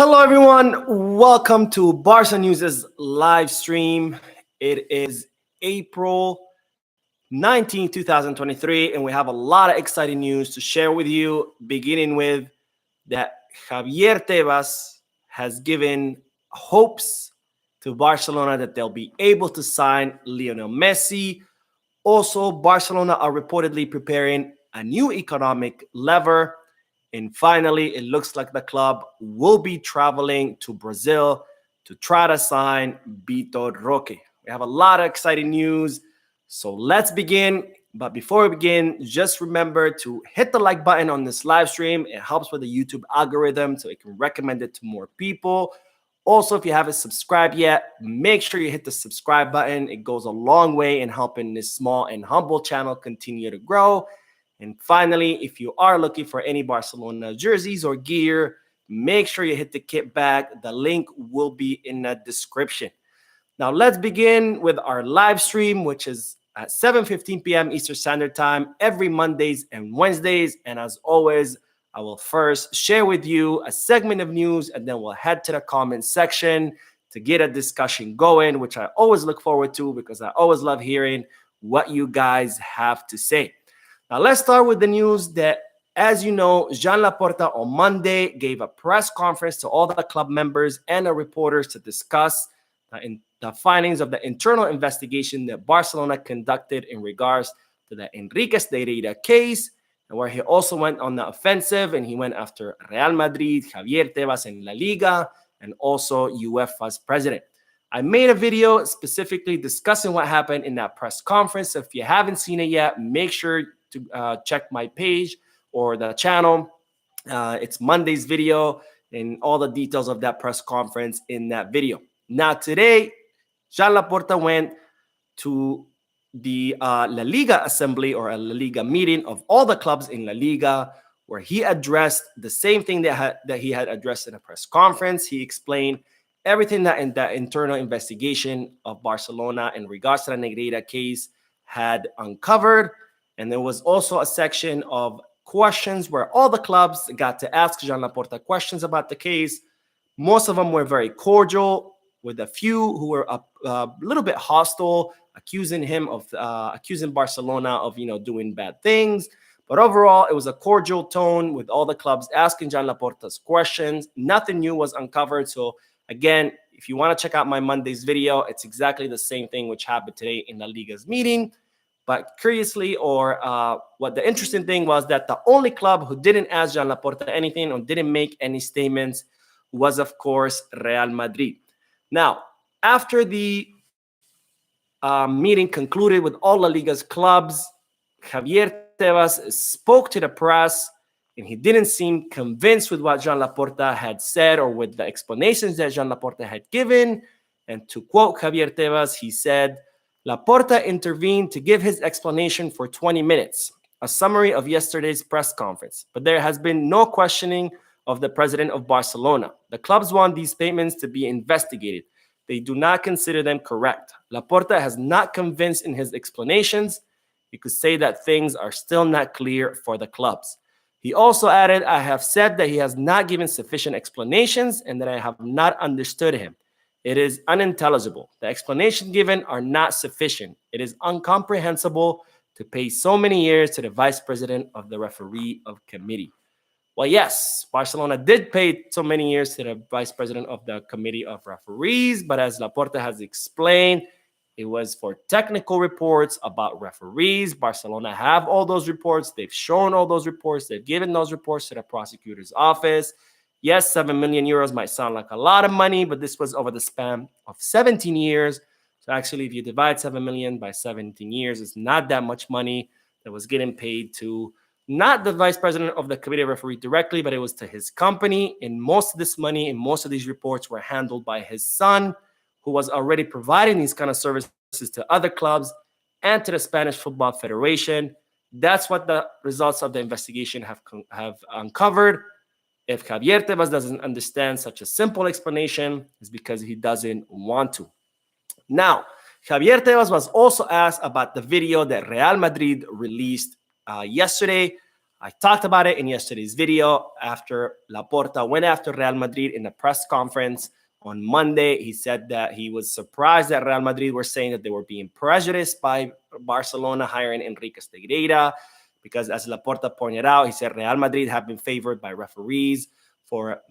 Hello, everyone. Welcome to Barca News' live stream. It is April 19th, 2023, and we have a lot of exciting news to share with you, beginning with that Javier Tebas has given hopes to Barcelona that they'll be able to sign Lionel Messi. Also, Barcelona are reportedly preparing a new economic lever. And finally, it looks like the club will be traveling to Brazil to try to sign Vitor Roque. We have a lot of exciting news. So let's begin. But before we begin, just remember to hit the like button on this live stream. It helps with the YouTube algorithm so it can recommend it to more people. Also, if you haven't subscribed yet, make sure you hit the subscribe button. It goes a long way in helping this small and humble channel continue to grow. And finally, if you are looking for any Barcelona jerseys or gear, make sure you hit the kit bag. The link will be in the description. Now, let's begin with our live stream, which is at 7:15 p.m. Eastern Standard Time every Mondays and Wednesdays. And as always, I will first share with you a segment of news, and then we'll head to the comment section to get a discussion going, which I always look forward to because I always love hearing what you guys have to say. Now, let's start with the news that, as you know, Joan Laporta on Monday gave a press conference to all the club members and the reporters to discuss the findings of the internal investigation that Barcelona conducted in regards to the Enriquez de Herrera case, and where he also went on the offensive and he went after Real Madrid, Javier Tebas in La Liga, and also UEFA's president. I made a video specifically discussing what happened in that press conference. So if you haven't seen it yet, make sure to check my page or the channel. It's Monday's video and all the details of that press conference in that video. Now today, Joan Laporta went to the La Liga assembly or a La Liga meeting of all the clubs in La Liga, where he addressed the same thing that he had addressed in a press conference. He explained everything that in that internal investigation of Barcelona in regards to the Negreira case had uncovered. And there was also a section of questions where all the clubs got to ask Joan Laporta questions about the case. Most of them were very cordial, with a few who were a little bit hostile, accusing Barcelona of doing bad things. But overall, it was a cordial tone with all the clubs asking Joan Laporta's questions. Nothing new was uncovered. So again, if you want to check out my Monday's video, it's exactly the same thing which happened today in La Liga's meeting. But curiously, what the interesting thing was that the only club who didn't ask Joan Laporta anything or didn't make any statements was, of course, Real Madrid. Now, after the meeting concluded with all La Liga's clubs, Javier Tebas spoke to the press, and he didn't seem convinced with what Joan Laporta had said or with the explanations that Joan Laporta had given. And to quote Javier Tebas, he said, "Laporta intervened to give his explanation for 20 minutes, a summary of yesterday's press conference. But there has been no questioning of the president of Barcelona. The clubs want these statements to be investigated. They do not consider them correct. Laporta has not convinced in his explanations. You could say that things are still not clear for the clubs." He also added, "I have said that he has not given sufficient explanations and that I have not understood him. It is unintelligible. The explanations given are not sufficient. It is incomprehensible to pay so many years to the vice president of the referee of committee." Well, yes, Barcelona did pay so many years to the vice president of the committee of referees, but as Laporta has explained, it was for technical reports about referees. Barcelona have all those reports. They've shown all those reports. They've given those reports to the prosecutor's office. Yes, 7 million euros might sound like a lot of money, but this was over the span of 17 years. So actually, if you divide 7 million by 17 years, it's not that much money that was getting paid to not the vice president of the committee of referee directly, but it was to his company. And most of this money and most of these reports were handled by his son, who was already providing these kind of services to other clubs and to the Spanish Football Federation. That's what the results of the investigation have uncovered. If Javier Tebas doesn't understand such a simple explanation, it's because he doesn't want to. Now, Javier Tebas was also asked about the video that Real Madrid released yesterday. I talked about it in yesterday's video after Laporta went after Real Madrid in a press conference on Monday. He said that he was surprised that Real Madrid were saying that they were being prejudiced by Barcelona hiring Enrique Negreira, because as Laporta pointed out, he said Real Madrid have been favored by referees for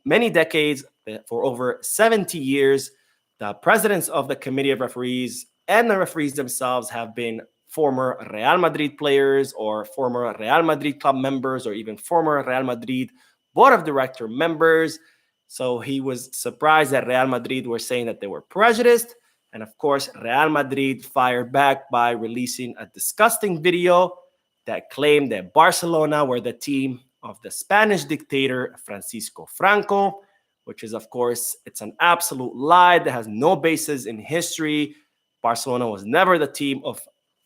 many decades, for over 70 years. The presidents of the committee of referees and the referees themselves have been former Real Madrid players or former Real Madrid club members or even former Real Madrid board of director members. So he was surprised that Real Madrid were saying that they were prejudiced. And of course, Real Madrid fired back by releasing a disgusting video that claimed that Barcelona were the team of the Spanish dictator Francisco Franco, which is, of course, it's an absolute lie that has no basis in history. Barcelona was never the team of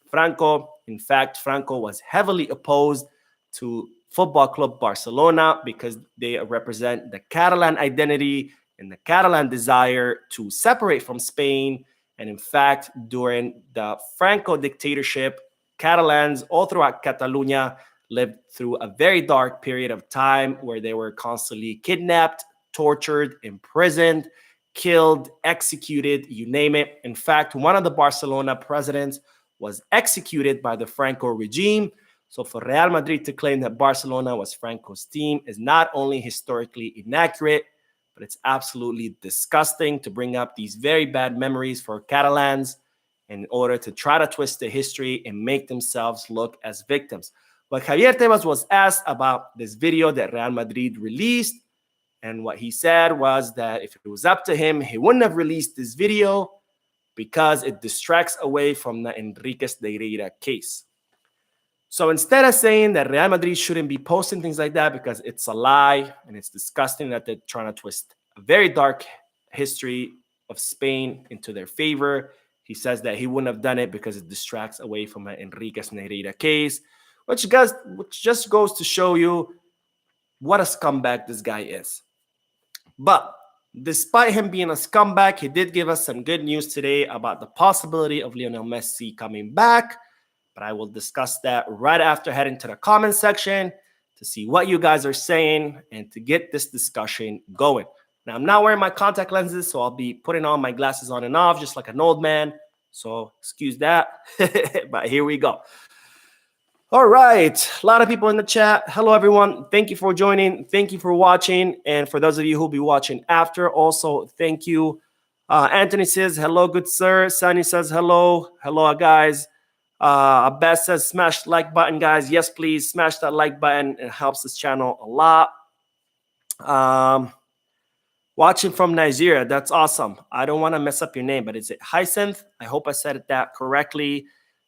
Franco. In fact, Franco was heavily opposed to Football Club Barcelona because they represent the Catalan identity and the Catalan desire to separate from Spain. And in fact, during the Franco dictatorship, Catalans all throughout Catalonia lived through a very dark period of time where they were constantly kidnapped, tortured, imprisoned, killed, executed, you name it. In fact, one of the Barcelona presidents was executed by the Franco regime. So for Real Madrid to claim that Barcelona was Franco's team is not only historically inaccurate, but it's absolutely disgusting to bring up these very bad memories for Catalans in order to try to twist the history and make themselves look as victims. But Javier Tebas was asked about this video that Real Madrid released, and what he said was that if it was up to him, he wouldn't have released this video because it distracts away from the Enrique Negreira case. So instead of saying that Real Madrid shouldn't be posting things like that because it's a lie and it's disgusting that they're trying to twist a very dark history of Spain into their favor, he says that he wouldn't have done it because it distracts away from the Enrique Negreira case, which just goes to show you what a scumbag this guy is. But despite him being a scumbag, he did give us some good news today about the possibility of Lionel Messi coming back. But I will discuss that right after heading to the comment section to see what you guys are saying and to get this discussion going. Now, I'm not wearing my contact lenses, so I'll be putting on my glasses on and off just like an old man. So excuse that. But here we go. All right. A lot of people in the chat. Hello, everyone. Thank you for joining. Thank you for watching. And for those of you who'll be watching after, also, thank you. Anthony says, hello, good sir. Sunny says, hello. Hello, guys. Abbas says, smash the like button, guys. Yes, please. Smash that like button. It helps this channel a lot. Watching from Nigeria. That's awesome. I don't want to mess up your name, but is it Hyacinth? I hope I said that correctly.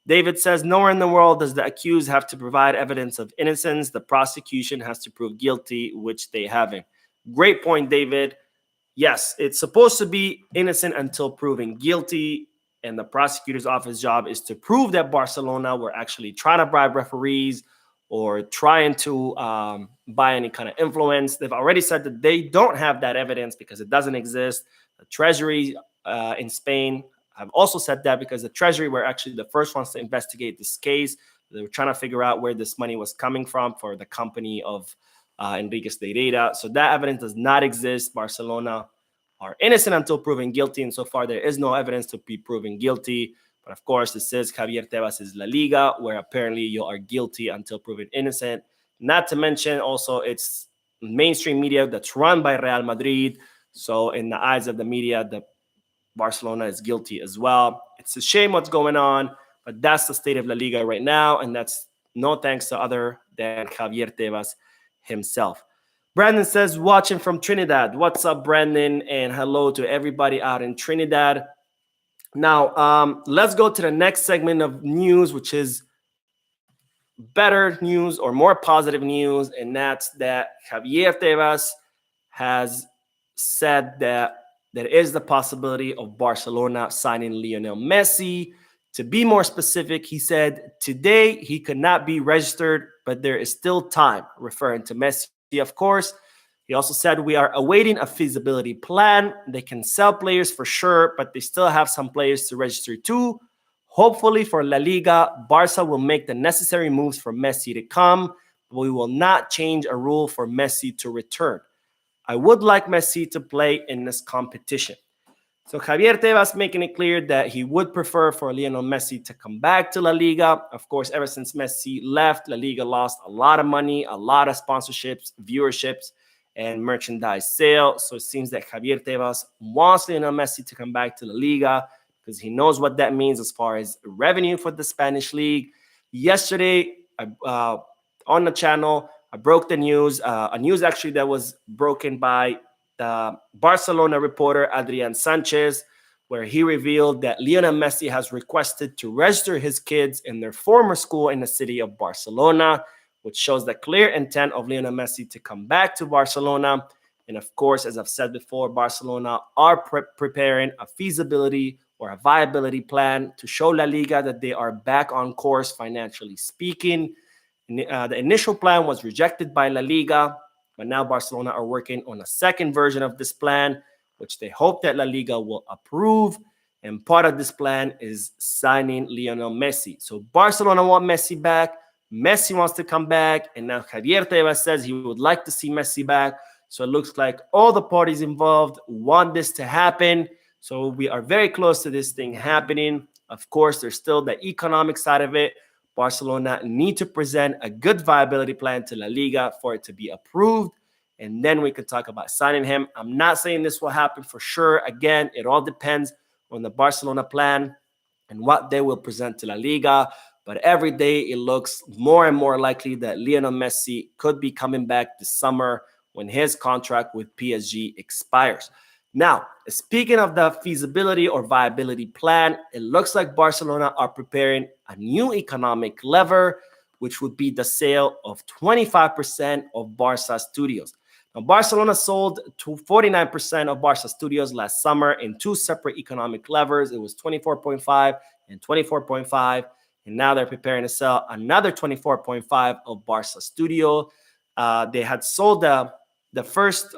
David says, nowhere in the world does the accused have to provide evidence of innocence. The prosecution has to prove guilty, which they haven't. Great point, David. Yes, it's supposed to be innocent until proven guilty. And the prosecutor's office job is to prove that Barcelona were actually trying to bribe referees or trying to buy any kind of influence. They've already said that they don't have that evidence because it doesn't exist. The Treasury in Spain have also said that because the Treasury were actually the first ones to investigate this case. They were trying to figure out where this money was coming from for the company of Enrique Negreira. So that evidence does not exist. Barcelona are innocent until proven guilty, and so far there is no evidence to be proven guilty. But of course, this is Javier Tebas' La Liga, where apparently you are guilty until proven innocent. Not to mention also it's mainstream media that's run by Real Madrid. So in the eyes of the media, the Barcelona is guilty as well. It's a shame what's going on, but that's the state of La Liga right now, and that's no thanks to other than Javier Tebas himself. Brandon says, watching from Trinidad. What's up, Brandon? And hello to everybody out in Trinidad. Now, let's go to the next segment of news, which is better news or more positive news, and that's that Javier Tebas has said that there is the possibility of Barcelona signing Lionel Messi. To be more specific, he said today he could not be registered, but there is still time, referring to Messi, of course. He also said we are awaiting a feasibility plan. They can sell players for sure, but they still have some players to register too. Hopefully for La Liga, Barca will make the necessary moves for Messi to come, We will not change a rule for Messi to return. I would like Messi to play in this competition. So Javier Tebas making it clear that he would prefer for Lionel Messi to come back to La Liga. Of course, ever since Messi left, La Liga lost a lot of money, a lot of sponsorships, viewerships, and merchandise sale. So it seems that Javier Tebas wants Lionel Messi to come back to La Liga because he knows what that means as far as revenue for the Spanish league. Yesterday, on the channel, I broke the news, a news actually that was broken by the Barcelona reporter Adrian Sanchez, where he revealed that Lionel Messi has requested to register his kids in their former school in the city of Barcelona, which shows the clear intent of Lionel Messi to come back to Barcelona. And of course, as I've said before, Barcelona are preparing a feasibility or a viability plan to show La Liga that they are back on course financially speaking. The initial plan was rejected by La Liga, but now Barcelona are working on a second version of this plan, which they hope that La Liga will approve. And part of this plan is signing Lionel Messi. So Barcelona want Messi back. Messi wants to come back. And now Javier Tebas says he would like to see Messi back. So it looks like all the parties involved want this to happen. So we are very close to this thing happening. Of course, there's still the economic side of it. Barcelona need to present a good viability plan to La Liga for it to be approved. And then we could talk about signing him. I'm not saying this will happen for sure. Again, it all depends on the Barcelona plan and what they will present to La Liga. But every day it looks more and more likely that Lionel Messi could be coming back this summer when his contract with PSG expires. Now, speaking of the feasibility or viability plan, it looks like Barcelona are preparing a new economic lever, which would be the sale of 25% of Barca studios. Now, Barcelona sold to 49% of Barca studios last summer in two separate economic levers. It was 24.5 and 24.5. And now they're preparing to sell another 24.5 of Barca studio. They had sold the first...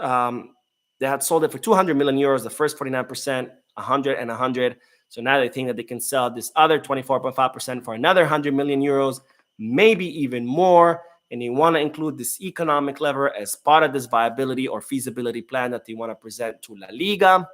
they had sold it for 200 million euros, the first 49%, 100 and 100. So now they think that they can sell this other 24.5% for another 100 million euros, maybe even more. And they want to include this economic lever as part of this viability or feasibility plan that they want to present to La Liga.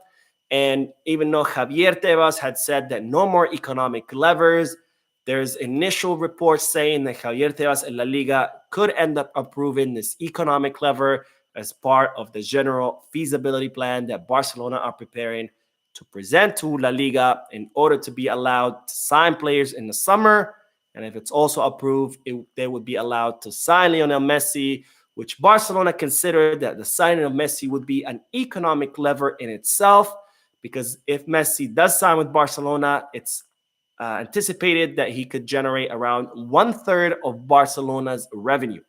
And even though Javier Tebas had said that no more economic levers, there's initial reports saying that Javier Tebas and La Liga could end up approving this economic lever as part of the general feasibility plan that Barcelona are preparing to present to La Liga in order to be allowed to sign players in the summer. And if it's also approved, they would be allowed to sign Lionel Messi, which Barcelona considered that the signing of Messi would be an economic lever in itself, because if Messi does sign with Barcelona, it's anticipated that he could generate around 1/3 of Barcelona's revenue.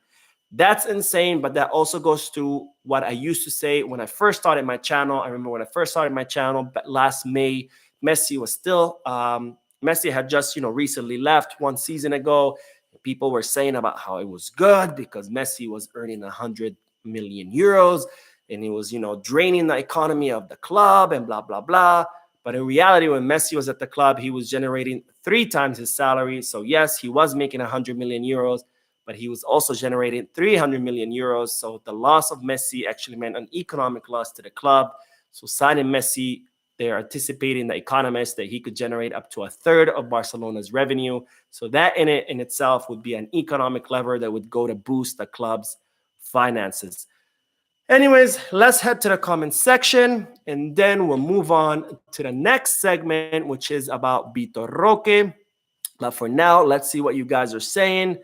That's insane, but that also goes to what I used to say when I first started my channel. I remember when I first started my channel last May, Messi was still, Messi had just, recently left 1 season ago. People were saying about how it was good because Messi was earning 100 million euros and he was, draining the economy of the club and blah, blah, blah. But in reality, when Messi was at the club, he was generating 3 times his salary. So yes, he was making 100 million euros. But he was also generating 300 million euros. So the loss of Messi actually meant an economic loss to the club. So signing Messi, they're anticipating, the economists, that he could generate up to 1/3 of Barcelona's revenue. So that in itself would be an economic lever that would go to boost the club's finances. Anyways, let's head to the comment section, and then we'll move on to the next segment, which is about Vitor Roque. But for now, let's see what you guys are saying.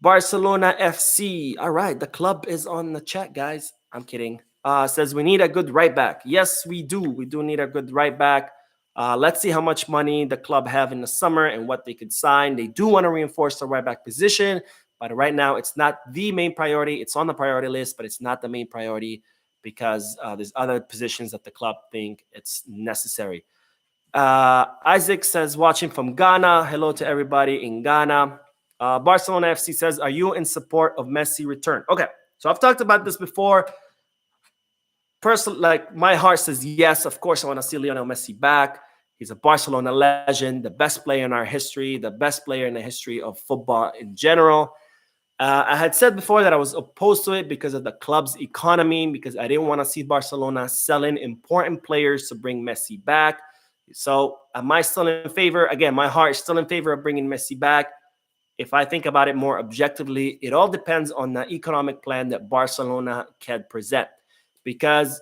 Barcelona FC. All right, the club is on the chat, guys. I'm kidding. Says we need a good right back. Yes, we do. We do need a good right back. Let's see how much money the club have in the summer and what they could sign. They do want to reinforce the right back position, but right now it's not the main priority. It's on the priority list, but it's not the main priority because there's other positions that the club think it's necessary. Isaac says, watching from Ghana. Hello to everybody in Ghana. Barcelona FC says, are you in support of Messi return? Okay, so I've talked about this before. Personally, like, my heart says yes. Of course, I want to see Lionel Messi back. He's a Barcelona legend, the best player in our history, the best player in the history of football in general. I had said before that I was opposed to it because of the club's economy, because I didn't want to see Barcelona selling important players to bring Messi back. So am I still in favor? Again, my heart is still in favor of bringing Messi back. If I think about it more objectively, it all depends on the economic plan that Barcelona can present. Because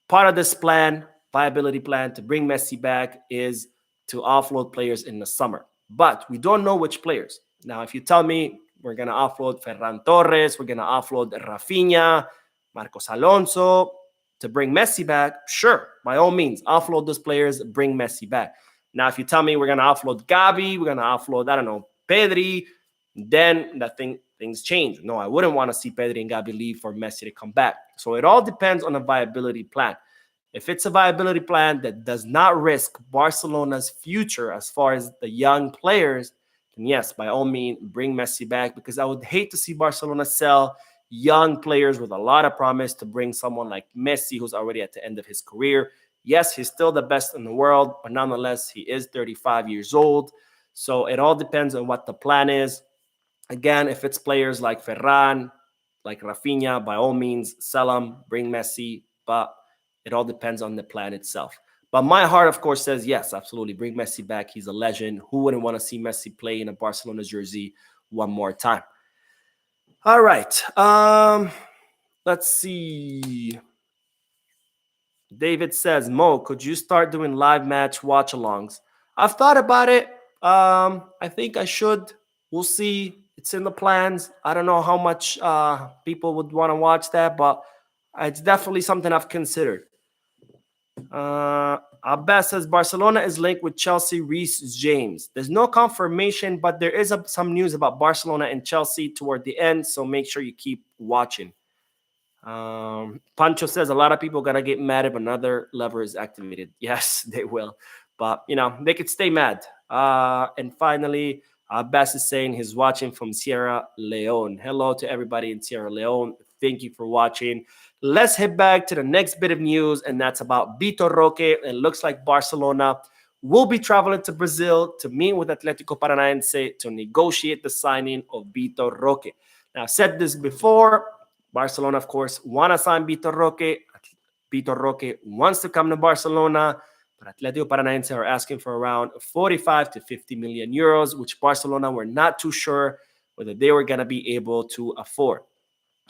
part of this plan, viability plan to bring Messi back, is to offload players in the summer. But we don't know which players. Now, if you tell me we're going to offload Ferran Torres, we're going to offload Rafinha, Marcos Alonso to bring Messi back, sure, by all means, offload those players, bring Messi back. Now, if you tell me we're going to offload Gabi, we're going to offload, I don't know, Pedri, then things change. No, I wouldn't want to see Pedri and Gabi leave for Messi to come back. So it all depends on a viability plan. If it's a viability plan that does not risk Barcelona's future as far as the young players, then yes, by all means, bring Messi back, because I would hate to see Barcelona sell young players with a lot of promise to bring someone like Messi, who's already at the end of his career. Yes, he's still the best in the world, but nonetheless, he is 35 years old. So it all depends on what the plan is. Again, if it's players like Ferran, like Rafinha, by all means, sell them, bring Messi, but it all depends on the plan itself. But my heart, of course, says yes, absolutely. Bring Messi back. He's a legend. Who wouldn't want to see Messi play in a Barcelona jersey one more time? All right. Let's see. David says, Mo, could you start doing live match watch alongs? I've thought about it. I think I should. We'll see. It's in the plans. I don't know how much people would want to watch that, but it's definitely something I've considered. Abbas says Barcelona is linked with Chelsea Reece James. There's no confirmation, but there is some news about Barcelona and Chelsea toward the end, so make sure you keep watching. Pancho says a lot of people are gonna get mad if another lever is activated. Yes, they will, but they could stay mad. And finally, Abbas is saying he's watching from Sierra Leone. Hello to everybody in Sierra Leone. Thank you for watching. Let's head back to the next bit of news, and that's about Vitor Roque. It looks like Barcelona will be traveling to Brazil to meet with Atlético Paranaense to negotiate the signing of Vitor Roque. Now, I've said this before. Barcelona, of course, want to sign Vitor Roque. Vitor Roque wants to come to Barcelona, but Atlético Paranaense are asking for around 45 to 50 million euros, which Barcelona were not too sure whether they were going to be able to afford.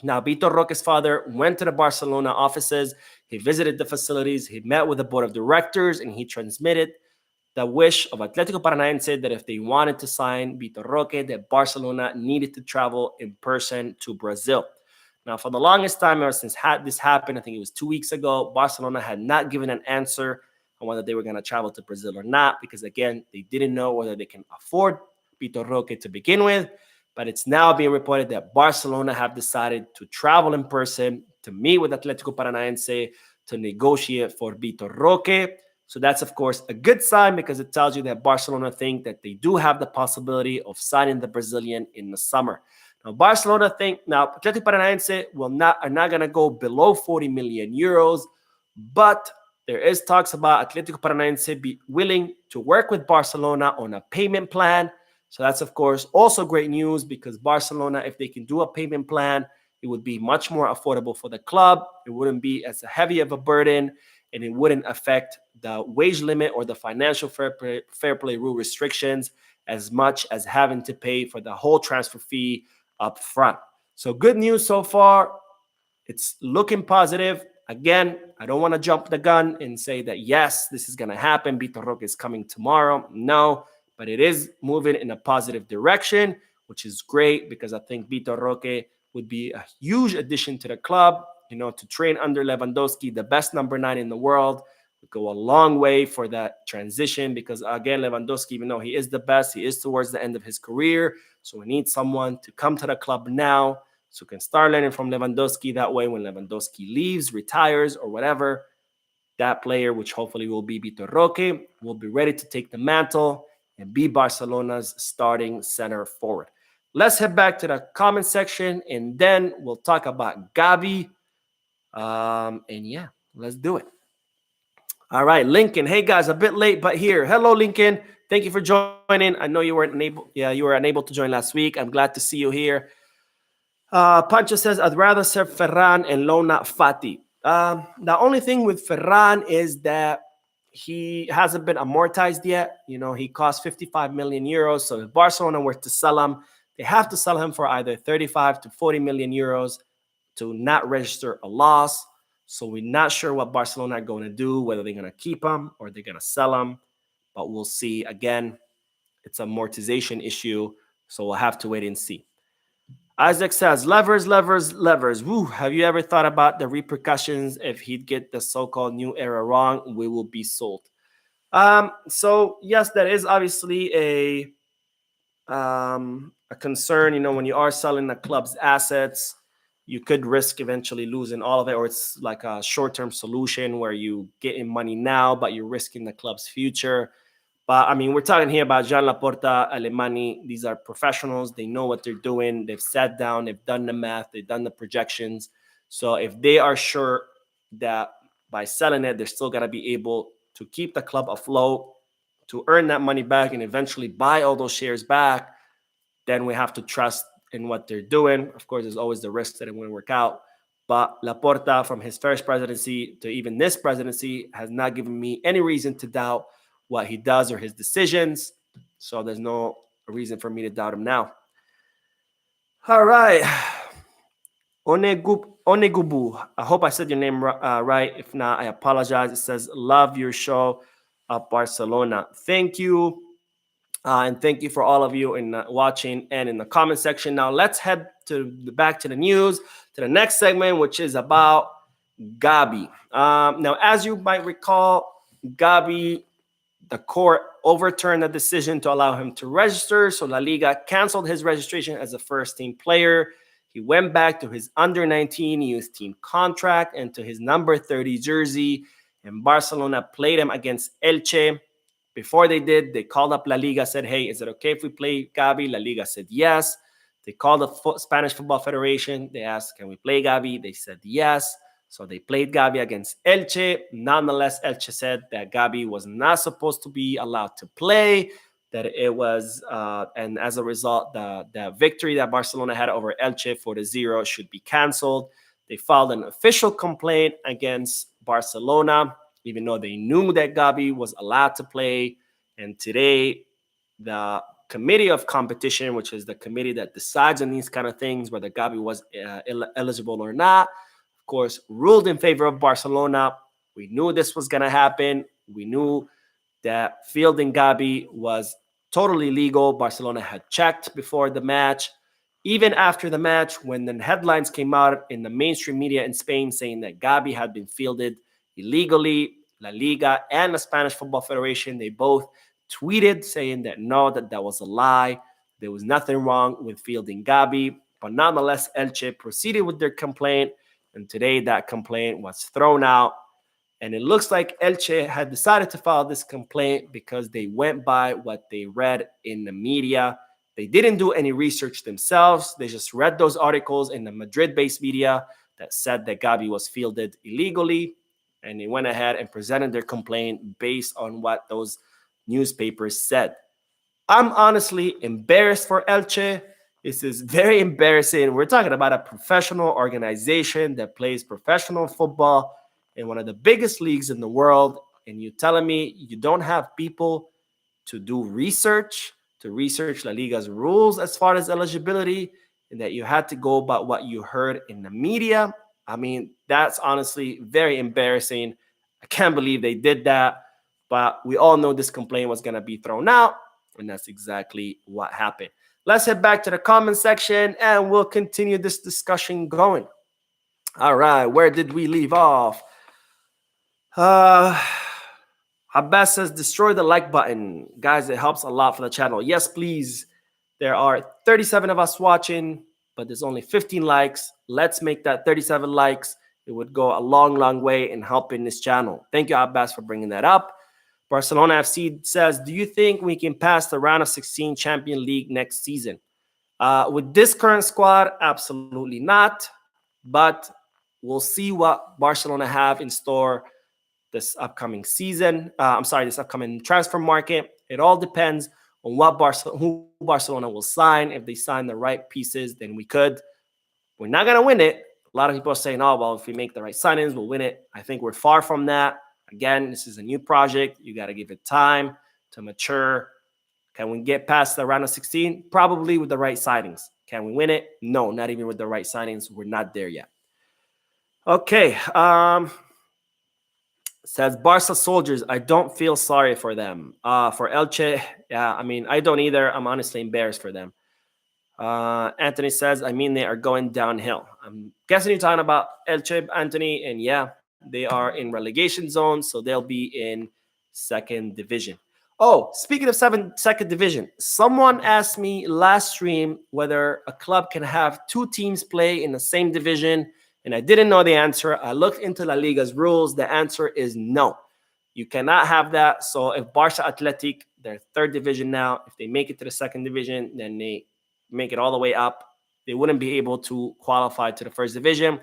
Now, Vitor Roque's father went to the Barcelona offices. He visited the facilities. He met with the board of directors, and he transmitted the wish of Atlético Paranaense that if they wanted to sign Vitor Roque, that Barcelona needed to travel in person to Brazil. Now, for the longest time, ever since this happened, I think it was 2 weeks ago, Barcelona had not given an answer on whether they were going to travel to Brazil or not, because, again, they didn't know whether they can afford Vitor Roque to begin with. But it's now being reported that Barcelona have decided to travel in person to meet with Atlético Paranaense to negotiate for Vitor Roque. So that's, of course, a good sign, because it tells you that Barcelona think that they do have the possibility of signing the Brazilian in the summer. Now, Barcelona think Atlético Paranaense are not going to go below 40 million euros, but there is talks about Atlético Paranaense be willing to work with Barcelona on a payment plan. So that's, of course, also great news, because Barcelona, if they can do a payment plan, it would be much more affordable for the club. It wouldn't be as heavy of a burden, and it wouldn't affect the wage limit or the financial fair play rule restrictions as much as having to pay for the whole transfer fee up front. So good news so far. It's looking positive. Again, I don't want to jump the gun and say that, yes, this is going to happen. Vitor Roque is coming tomorrow. No, but it is moving in a positive direction, which is great, because I think Vitor Roque would be a huge addition to the club. To train under Lewandowski, the best number 9 in the world, would go a long way for that transition, because, again, Lewandowski, even though he is the best, he is towards the end of his career. So we need someone to come to the club now so can start learning from Lewandowski. That way, when Lewandowski leaves, retires, or whatever, that player, which hopefully will be Vitor Roque, will be ready to take the mantle and be Barcelona's starting center forward. Let's head back to the comment section, and then we'll talk about Gabi. And yeah, let's do it. All right, Lincoln. Hey guys, a bit late, but here. Hello, Lincoln. Thank you for joining. I know you were unable to join last week. I'm glad to see you here. Pancho says, I'd rather serve Ferran and loan out Fati. The only thing with Ferran is that he hasn't been amortized yet. You know, he cost 55 million euros. So if Barcelona were to sell him, they have to sell him for either 35 to 40 million euros to not register a loss. So we're not sure what Barcelona are going to do, whether they're going to keep him or they're going to sell him. But we'll see. Again, it's an amortization issue. So we'll have to wait and see. Isaac says, levers, levers, levers. Woo. Have you ever thought about the repercussions if he'd get the so-called new era wrong? We will be sold. So yes, that is obviously a concern. You know, when you are selling a club's assets, you could risk eventually losing all of it, or it's like a short-term solution where you get in money now, but you're risking the club's future. But I mean, we're talking here about Jean Laporta, Alemani. These are professionals. They know what they're doing. They've sat down. They've done the math. They've done the projections. So if they are sure that by selling it, they're still going to be able to keep the club afloat, to earn that money back, and eventually buy all those shares back, then we have to trust in what they're doing. Of course, there's always the risk that it won't work out. But Laporta, from his first presidency to even this presidency, has not given me any reason to doubt what he does or his decisions. So there's no reason for me to doubt him now. All right. Onegubu. I hope I said your name right. If not, I apologize. It says, love your show of Barcelona. Thank you. And thank you for all of you in watching and in the comment section. Now let's head back to the news, to the next segment, which is about Gabi. Now, as you might recall, Gabi, the court overturned the decision to allow him to register. So La Liga canceled his registration as a first-team player. He went back to his under-19 youth team contract and to his number 30 jersey. And Barcelona played him against Elche. Before they did, they called up La Liga, said, hey, is it okay if we play Gabi? La Liga said yes. They called the Spanish Football Federation. They asked, can we play Gabi? They said yes. So they played Gabi against Elche. Nonetheless, Elche said that Gabi was not supposed to be allowed to play, that it was, and as a result, the victory that Barcelona had over Elche 4-0 should be canceled. They filed an official complaint against Barcelona, even though they knew that Gabi was allowed to play. And today, the Committee of Competition, which is the committee that decides on these kind of things, whether Gabi was eligible or not, of course, ruled in favor of Barcelona. We knew this was going to happen. We knew that fielding Gabi was totally legal. Barcelona had checked before the match. Even after the match, when the headlines came out in the mainstream media in Spain saying that Gabi had been fielded illegally, La Liga and the Spanish Football Federation, they both tweeted saying that no, that was a lie. There was nothing wrong with fielding Gabi. But nonetheless, Elche proceeded with their complaint. And today that complaint was thrown out. And it looks like Elche had decided to file this complaint because they went by what they read in the media. They didn't do any research themselves. They just read those articles in the Madrid-based media that said that Gabi was fielded illegally. And they went ahead and presented their complaint based on what those newspapers said. I'm honestly embarrassed for Elche. This is very embarrassing. We're talking about a professional organization that plays professional football in one of the biggest leagues in the world. And you're telling me you don't have people to do research, to research La Liga's rules as far as eligibility, and that you had to go about what you heard in the media. I mean, that's honestly very embarrassing. I can't believe they did that. But we all know this complaint was going to be thrown out, and that's exactly what happened. Let's head back to the comment section, and we'll continue this discussion going. All right, where did we leave off? Abbas says, destroy the like button. Guys, it helps a lot for the channel. Yes, please. There are 37 of us watching, but there's only 15 likes. Let's make that 37 likes. It would go a long, long way in helping this channel. Thank you, Abbas, for bringing that up. Barcelona FC says, do you think we can pass the round of 16 Champions League next season? With this current squad, absolutely not. But we'll see what Barcelona have in store this upcoming season. This upcoming transfer market. It all depends on who Barcelona will sign. If they sign the right pieces, then we could. We're not going to win it. A lot of people are saying, oh, well, if we make the right signings, we'll win it. I think we're far from that. Again, this is a new project. You got to give it time to mature. Can we get past the round of 16? Probably with the right signings. Can we win it? No, not even with the right signings. We're not there yet. Okay. Says Barca soldiers, I don't feel sorry for them. For Elche, yeah, I mean, I don't either. I'm honestly embarrassed for them. Anthony says, I mean, they are going downhill. I'm guessing you're talking about Elche, Anthony, and yeah, they are in relegation zone, so they'll be in second division. Oh, speaking of second division, someone asked me last stream whether a club can have two teams play in the same division, and I didn't know the answer. I looked into La Liga's rules. The answer is no. You cannot have that. So if Barca Athletic, they're third division now, if they make it to the second division, then they make it all the way up, they wouldn't be able to qualify to the first division.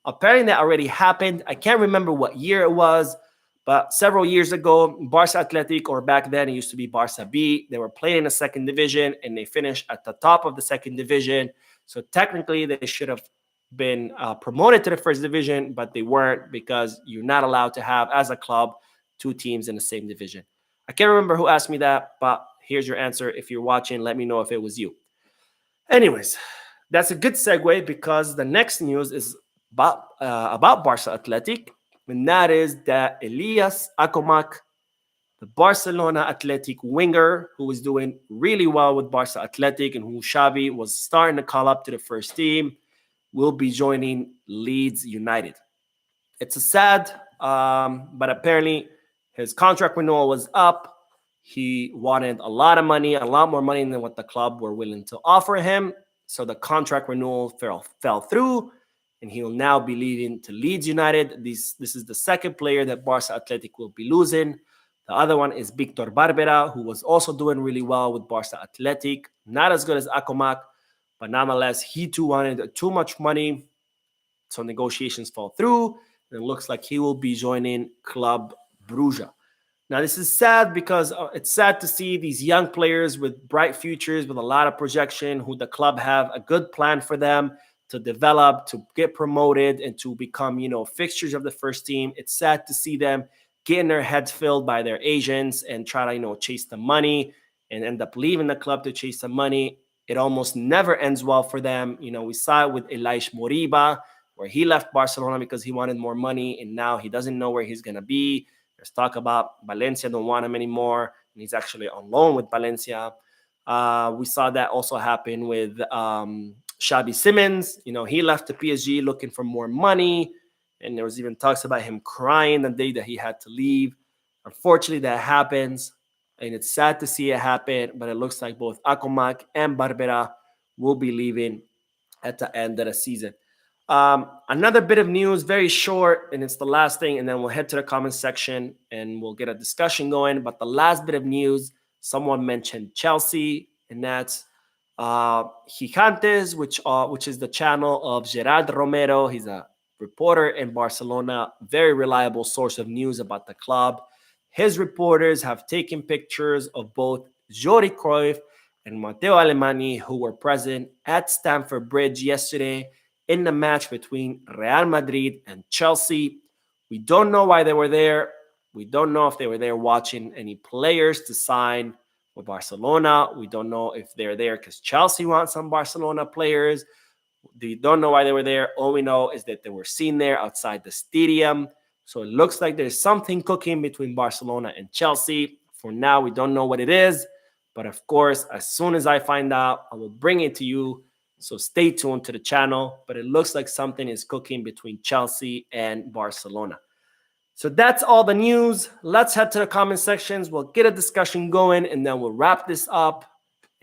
Apparently that already happened. I can't remember what year it was, but several years ago, Barca Athletic, or back then it used to be Barca B, they were playing in the second division and they finished at the top of the second division. So technically they should have been promoted to the first division, but they weren't because you're not allowed to have, as a club, two teams in the same division. I can't remember who asked me that, but here's your answer. If you're watching, let me know if it was you. Anyways, that's a good segue because the next news is about Barca Athletic, and that is that Elias Acomac, the Barcelona Athletic winger, who was doing really well with Barca Athletic and who Xavi was starting to call up to the first team, will be joining Leeds United. It's a sad, but apparently his contract renewal was up. He wanted a lot of money, a lot more money than what the club were willing to offer him. So the contract renewal fell through, and he will now be leaving to Leeds United. This is the second player that Barca Athletic will be losing. The other one is Vitor Barbera, who was also doing really well with Barca Athletic. Not as good as Acomac, but nonetheless, he too wanted too much money. So negotiations fall through, and it looks like he will be joining Club Brugge. Now, this is sad because it's sad to see these young players with bright futures, with a lot of projection, who the club have a good plan for them to develop, to get promoted, and to become, fixtures of the first team. It's sad to see them getting their heads filled by their agents and try to, chase the money and end up leaving the club to chase the money. It almost never ends well for them. We saw it with Elias Moriba, where he left Barcelona because he wanted more money, and now he doesn't know where he's going to be. There's talk about Valencia don't want him anymore, and he's actually on loan with Valencia. We saw that also happen with Xavi Simons. He left the PSG looking for more money, and there was even talks about him crying the day that he had to leave. Unfortunately, that happens, and it's sad to see it happen, but it looks like both Acomac and Barbera will be leaving at the end of the season. Another bit of news, very short, and it's the last thing, and then we'll head to the comments section and we'll get a discussion going. But the last bit of news, someone mentioned Chelsea, and that's Gigantes, which is the channel of Gerard Romero. He's a reporter in Barcelona, very reliable source of news about the club. His reporters have taken pictures of both Jordi Cruyff and Matteo Alemany, who were present at Stamford Bridge yesterday in the match between Real Madrid and Chelsea. We don't know why they were there. We don't know if they were there watching any players to sign with Barcelona. We don't know if they're there because Chelsea wants some Barcelona players. We don't know why they were there. All we know is that they were seen there outside the stadium. So it looks like there's something cooking between Barcelona and Chelsea. For now, we don't know what it is. But of course, as soon as I find out, I will bring it to you. So stay tuned to the channel, but it looks like something is cooking between Chelsea and Barcelona. So that's all the news. Let's head to the comment sections. We'll get a discussion going, and then we'll wrap this up,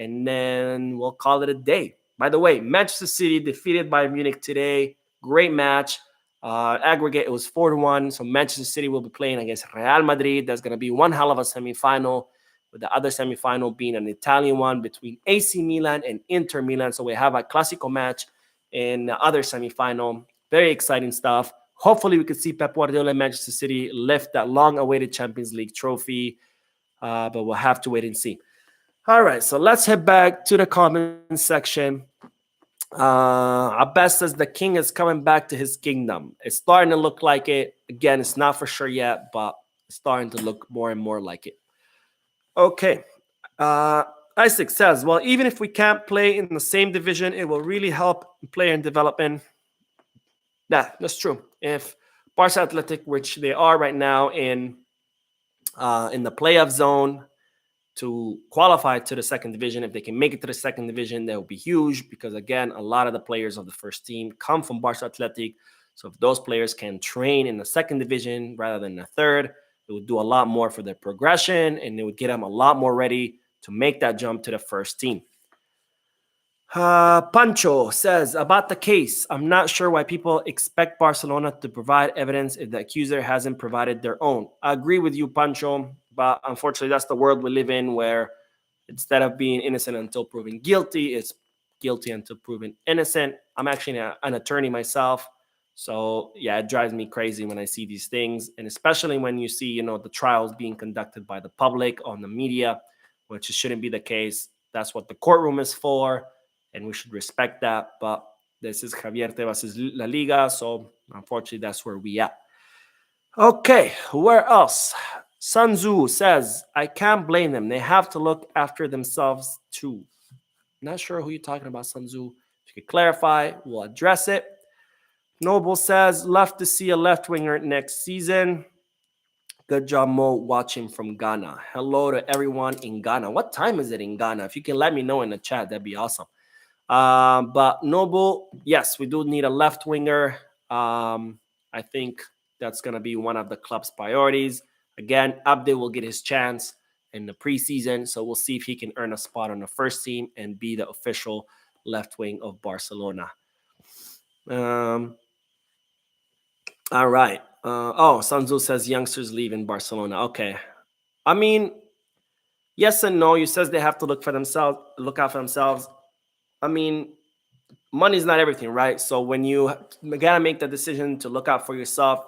and then we'll call it a day. By the way, Manchester City defeated Bayern Munich today. Great match. Aggregate, it was 4-1. So Manchester City will be playing against Real Madrid. That's going to be one hell of a semifinal, with the other semifinal being an Italian one between AC Milan and Inter Milan. So we have a Clasico match in the other semifinal. Very exciting stuff. Hopefully we could see Pep Guardiola and Manchester City lift that long-awaited Champions League trophy, but we'll have to wait and see. All right, so let's head back to the comments section. Abbas says the king is coming back to his kingdom. It's starting to look like it. Again, it's not for sure yet, but it's starting to look more and more like it. Okay. Isaac says, well, even if we can't play in the same division, it will really help player development. Yeah, that's true. If Barca Athletic, which they are right now in the playoff zone to qualify to the second division, if they can make it to the second division, that will be huge because, again, a lot of the players of the first team come from Barca Athletic. So if those players can train in the second division rather than the third, it would do a lot more for their progression and it would get them a lot more ready to make that jump to the first team. Pancho says, about the case, I'm not sure why people expect Barcelona to provide evidence if the accuser hasn't provided their own. I agree with you, Pancho, but unfortunately, that's the world we live in where instead of being innocent until proven guilty, it's guilty until proven innocent. I'm actually an attorney myself. So, yeah, it drives me crazy when I see these things. And especially when you see, the trials being conducted by the public on the media, which shouldn't be the case. That's what the courtroom is for. And we should respect that. But this is Javier Tebas' La Liga, so unfortunately, that's where we at. Okay, where else? Sun Tzu says, I can't blame them. They have to look after themselves too. Not sure who you're talking about, Sun Tzu. If you could clarify, we'll address it. Noble says, love to see a left winger next season. Good job, Mo, watching from Ghana. Hello to everyone in Ghana. What time is it in Ghana? If you can let me know in the chat, that'd be awesome. But Noble, yes, we do need a left winger. I think that's going to be one of the club's priorities. Again, Abde will get his chance in the preseason, so we'll see if he can earn a spot on the first team and be the official left wing of Barcelona. All right. Sun Tzu says youngsters leave in Barcelona. Okay. I mean, yes and no. You says they have to look out for themselves. I mean, money's not everything, right? So when you gotta make the decision to look out for yourself,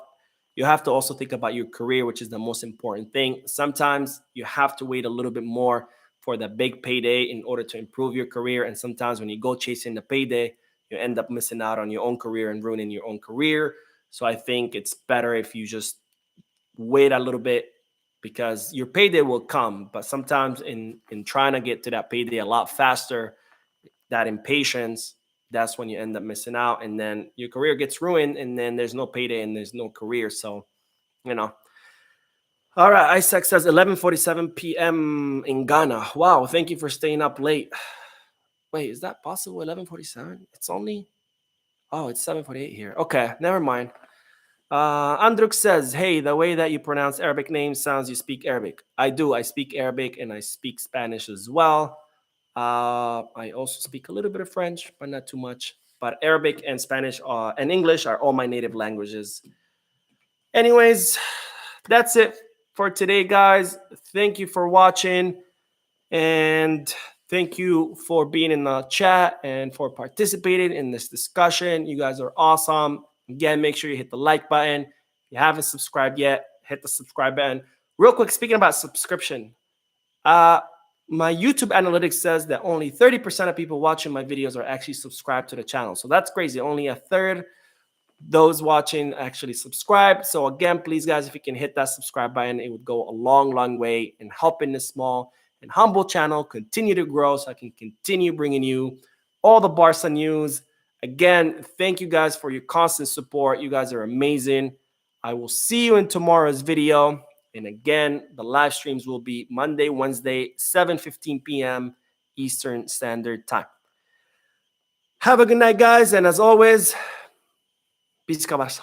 you have to also think about your career, which is the most important thing. Sometimes you have to wait a little bit more for the big payday in order to improve your career. And sometimes when you go chasing the payday, you end up missing out on your own career and ruining your own career. So I think it's better if you just wait a little bit because your payday will come. But sometimes in trying to get to that payday a lot faster, that impatience, that's when you end up missing out. And then your career gets ruined and then there's no payday and there's no career. So, All right, Isaac says 11:47 p.m. in Ghana. Wow, thank you for staying up late. Wait, is that possible? 11:47? It's 7:48 here. Okay, never mind. Andruk says, hey, the way that you pronounce Arabic names sounds you speak Arabic. I do. I speak Arabic and I speak Spanish as well. I also speak a little bit of French, but not too much. But Arabic and Spanish and English are all my native languages. Anyways, that's it for today, guys. Thank you for watching. And thank you for being in the chat and for participating in this discussion. You guys are awesome. Again, make sure you hit the like button. If you haven't subscribed yet, hit the subscribe button. Real quick, speaking about subscription, my YouTube analytics says that only 30% of people watching my videos are actually subscribed to the channel. So that's crazy. Only a third those watching actually subscribe. So again, please, guys, if you can hit that subscribe button, it would go a long, long way in helping this small and humble channel continue to grow so I can continue bringing you all the Barca news. Again, thank you guys for your constant support. You guys are amazing. I will see you in tomorrow's video. And again, the live streams will be Monday, Wednesday, 7:15 p.m. Eastern Standard Time. Have a good night, guys. And as always, Peace, Barça.